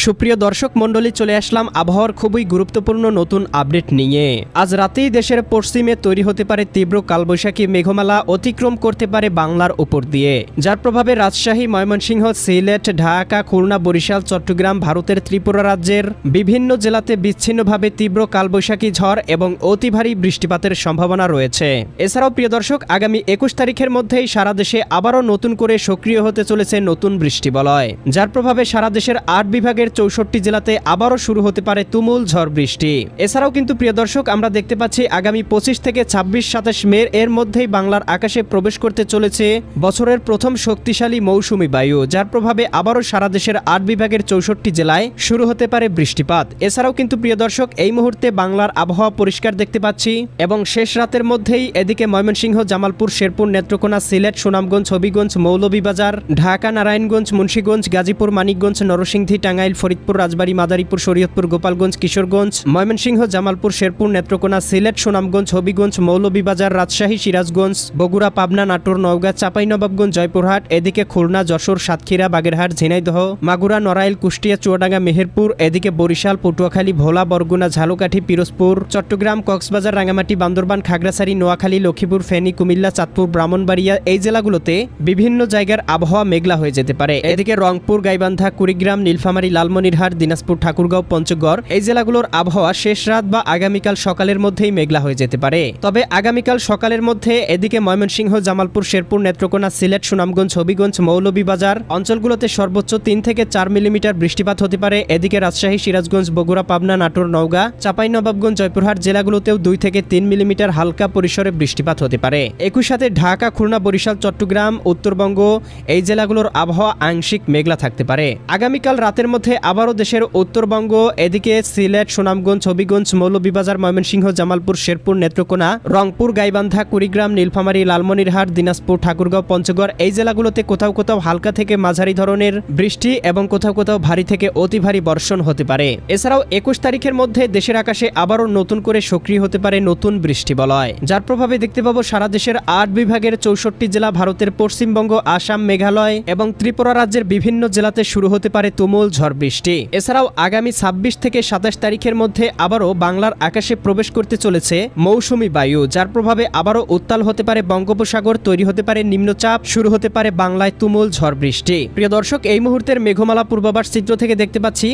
সুপ্রিয় দর্শক মণ্ডলী, চলে আসলাম আবহাওয়ার খুবই গুরুত্বপূর্ণ নতুন আপডেট নিয়ে। আজ রাতেই দেশের পশ্চিমে তৈরি হতে পারে তীব্র কালবৈশাখী মেঘমালা, অতিক্রম করতে পারে বাংলার উপর দিয়ে, যার প্রভাবে রাজশাহী, ময়মনসিংহ, সিলেট, ঢাকা, খুলনা, বরিশাল, চট্টগ্রাম, ভারতের ত্রিপুরা রাজ্যের বিভিন্ন জেলাতে বিচ্ছিন্নভাবে তীব্র কালবৈশাখী ঝড় এবং অতি ভারী বৃষ্টিপাতের সম্ভাবনা রয়েছে। এছাড়াও প্রিয় দর্শক, আগামী 21 তারিখের মধ্যেই সারা দেশে আবারও নতুন করে সক্রিয় হতে চলেছে নতুন বৃষ্টিবলয়, যার প্রভাবে সারা দেশের 8 বিভাগের 64 জেলাতে আবারও শুরু হতে পারে তুমুল ঝড় বৃষ্টি। এছাড়াও কিন্তু প্রিয় দর্শক, আমরা দেখতে পাচ্ছি আগামী 25 থেকে 26-27 মে এর মধ্যেই বাংলার আকাশে প্রবেশ করতে চলেছে বছরের প্রথম শক্তিশালী মৌসুমী বায়ু, যার প্রভাবে আবারও সারা দেশের 8 বিভাগের 64 জেলায় শুরু হতে পারে বৃষ্টিপাত। এছাড়াও কিন্তু প্রিয় দর্শক, এই মুহূর্তে বাংলার আবহাওয়া পরিষ্কার দেখতে পাচ্ছি এবং শেষ রাতের মধ্যেই এদিকে ময়মনসিংহ, জামালপুর, শেরপুর, নেত্রকোনা, সিলেট, সুনামগঞ্জ, হবিগঞ্জ, মৌলভীবাজার, ঢাকা, নারায়ণগঞ্জ, মুন্সিগঞ্জ, গাজীপুর, মানিকগঞ্জ, নরসিংদী, টাঙ্গাইল, ফরিদপুর, রাজবাড়ী, মাদারীপুর, শরীয়তপুর, গোপালগঞ্জ, কিশোরগঞ্জ, ময়মনসিংহ, জামালপুর, শেরপুর, নেত্রকোনা, সিলেট, সুনামগঞ্জ, হবিগঞ্জ, মৌলভীবাজার, রাজশাহী, সিরাজগঞ্জ, বগুড়া, পাবনা, নাটোর, নওগাঁ, চাঁপাইনবাবগঞ্জ, জয়পুরহাট, এদিকে খুলনা, যশোর, সাতক্ষীরা, বাগেরহাট, ঝিনাইদহ, মাগুরা, নড়াইল, কুষ্টিয়া, চুয়াডাঙ্গা, মেহেরপুর, এদিকে বরিশাল, পটুয়াখালী, ভোলা, বরগুনা, ঝালকাঠি, পিরোজপুর, চট্টগ্রাম, কক্সবাজার, রাঙ্গামাটি, বান্দরবান, খাগড়াছড়ি, নোয়াখালী, লক্ষ্মীপুর, ফেনী, কুমিল্লা, চাঁদপুর, ব্রাহ্মণবাড়িয়া, এই জেলাগুলোতে বিভিন্ন জায়গার আবহাওয়া মেঘলা হয়ে যেতে পারে। এদিকে রংপুর, গাইবান্ধা, কুড়িগ্রাম, নীলফামারী, লালমনিরহাট, দিনাজপুর, ঠাকুরগাঁও, পঞ্চগড়, এই জেলাগুলোর আবহাওয়া শেষ রাত বা আগামীকাল সকালের মধ্যেই মেঘলা হয়ে যেতে পারে। তবে আগামীকাল সকালের মধ্যে এদিকে ময়মনসিংহ, জামালপুর, শেরপুর, নেত্রকোনা, সিলেট, সুনামগঞ্জ, হবিগঞ্জ, মৌলভীবাজার অঞ্চলগুলোতে সর্বোচ্চ 3 থেকে 4 মিলিমিটার বৃষ্টিপাত হতে পারে। এদিকে রাজশাহী, সিরাজগঞ্জ, বগুড়া, পাবনা, নাটোর, নওগাঁ, চাঁপাইনবাবগঞ্জ, জয়পুরহাট জেলাগুলোতেও 2 থেকে 3 মিলিমিটার হালকা পরিসরে বৃষ্টিপাত হতে পারে। একই সাথে ঢাকা, খুলনা, বরিশাল, চট্টগ্রাম, উত্তরবঙ্গ এই জেলাগুলোর আবহাওয়া আংশিক মেঘলা থাকতে পারে। আগামীকাল রাতের মধ্যে আবারও দেশের উত্তরবঙ্গ, এদিকে সিলেট, সুনামগঞ্জ, হবিগঞ্জ, মৌলভীবাজার, ময়মনসিংহ, জামালপুর, শেরপুর, নেত্রকোনা, রংপুর, গাইবান্ধা, কুড়িগ্রাম, নীলফামারী, লালমনিরহাট, দিনাজপুর, ঠাকুরগাঁও, পঞ্চগড় এই জেলাগুলোতে কোথাও কোথাও হালকা থেকে মাঝারি ধরনের বৃষ্টি এবং কোথাও কোথাও ভারী থেকে অতি ভারী বর্ষণ হতে পারে। এছাড়াও 21 তারিখের মধ্যে দেশের আকাশে আবারও নতুন করে সক্রিয় হতে পারে নতুন বৃষ্টিবলয়, যার প্রভাবে দেখতে পাবো সারা দেশের 8 বিভাগের 64 জেলা, ভারতের পশ্চিমবঙ্গ, আসাম, মেঘালয় এবং ত্রিপুরা রাজ্যের বিভিন্ন জেলাতে শুরু হতে পারে তুমুল ঝড় বৃষ্টি। এছাড়াও আগামী 26 থেকে 27 তারিখের মধ্যে আবারও বাংলার আকাশে প্রবেশ করতে চলেছে মৌসুমী বায়ু, যার প্রভাবে আবারও উত্তাল হতে পারে বঙ্গোপসাগর, তৈরি হতে পারে নিম্নচাপ, শুরু হতে পারে বাংলায় তুমুল ঝড় বৃষ্টি। প্রিয় দর্শক, এই মুহূর্তের মেঘমালা পূর্বাভাস চিত্র থেকে দেখতে পাচ্ছি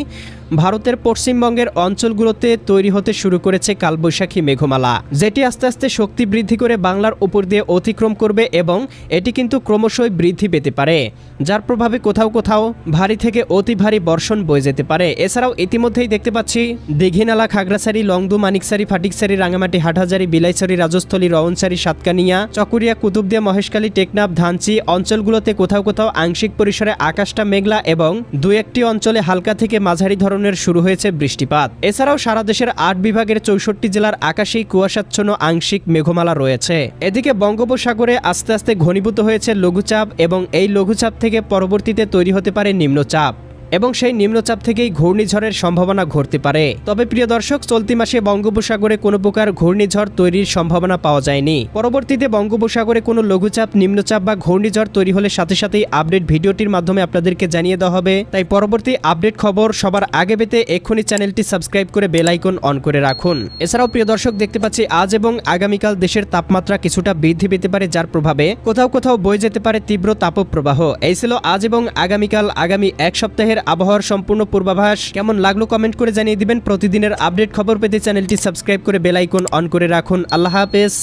ভারতের পশ্চিমবঙ্গের অঞ্চলগুলোতে তৈরি হতে শুরু করেছে কালবৈশাখী মেঘমালা, যেটি আস্তে আস্তে শক্তি বৃদ্ধি করে বাংলার উপর দিয়ে অতিক্রম করবে এবং এটি কিন্তু ক্রমশই বৃদ্ধি পেতে পারে, যার প্রভাবে কোথাও কোথাও ভারী থেকে অতি ভারী বর্ষণ বয়ে যেতে পারে। এছাড়াও ইতিমধ্যেই দেখতে পাচ্ছি দীঘিনালা, খাগড়াছড়ি, লংদু, মানিকছড়ি, ফাটিকছড়ি, রাঙ্গামাটি, হাটহাজারী, বিলাইছড়ি, রাজস্থলী, রওনছড়ি, সাতকানিয়া, চকুরিয়া, কুতুবদিয়া, মহেশখালী, টেকনাফ, ধানচি অঞ্চলগুলোতে কোথাও কোথাও আংশিক পরিসরে আকাশটা মেঘলা এবং 2-1টি অঞ্চলে হালকা থেকে মাঝারি ধরনের শুরু হয়েছে বৃষ্টিপাত। এছাড়াও সারা দেশের 8 বিভাগের 64 জেলার আকাশেই কুয়াশাচ্ছন্ন আংশিক মেঘমালা রয়েছে। এদিকে বঙ্গোপসাগরে আস্তে আস্তে ঘনীভূত হয়েছে লঘুচাপ এবং এই লঘুচাপ থেকে পরবর্তীতে তৈরি হতে পারে নিম্নচাপ এবং সেই নিম্নচাপ থেকেই ঘূর্ণিঝড়ের সম্ভাবনা ঘটতে পারে। তবে প্রিয় দর্শক, চলতি মাসে বঙ্গোপসাগরে কোনো প্রকার ঘূর্ণিঝড় তৈরির সম্ভাবনা পাওয়া যায়নি। পরবর্তীতে বঙ্গোপসাগরে কোনো লঘুচাপ, নিম্নচাপ বা ঘূর্ণিঝড় তৈরি হলে সাথে সাথেই আপডেট ভিডিওটির মাধ্যমে আপনাদেরকে জানিয়ে দেওয়া হবে। তাই পরবর্তী আপডেট খবর সবার আগে পেতে এক্ষুনি চ্যানেলটি সাবস্ক্রাইব করে বেল আইকন অন করে রাখুন। এছাড়াও প্রিয় দর্শক, দেখতে পাচ্ছি আজ এবং আগামীকাল দেশের তাপমাত্রা কিছুটা বৃদ্ধি পেতে পারে, যার প্রভাবে কোথাও কোথাও বয়ে যেতে পারে তীব্র তাপপ্রবাহ। এই ছিল আজ এবং আগামীকাল আগামী এক সপ্তাহের আবহাওয়ার সম্পূর্ণ পূর্বাভাস। কেমন লাগলো কমেন্ট করে জানিয়ে দিবেন। প্রতিদিনের আপডেট খবর পেতে চ্যানেলটি সাবস্ক্রাইব করে বেল আইকন অন করে রাখুন। আল্লাহ হাফেজ।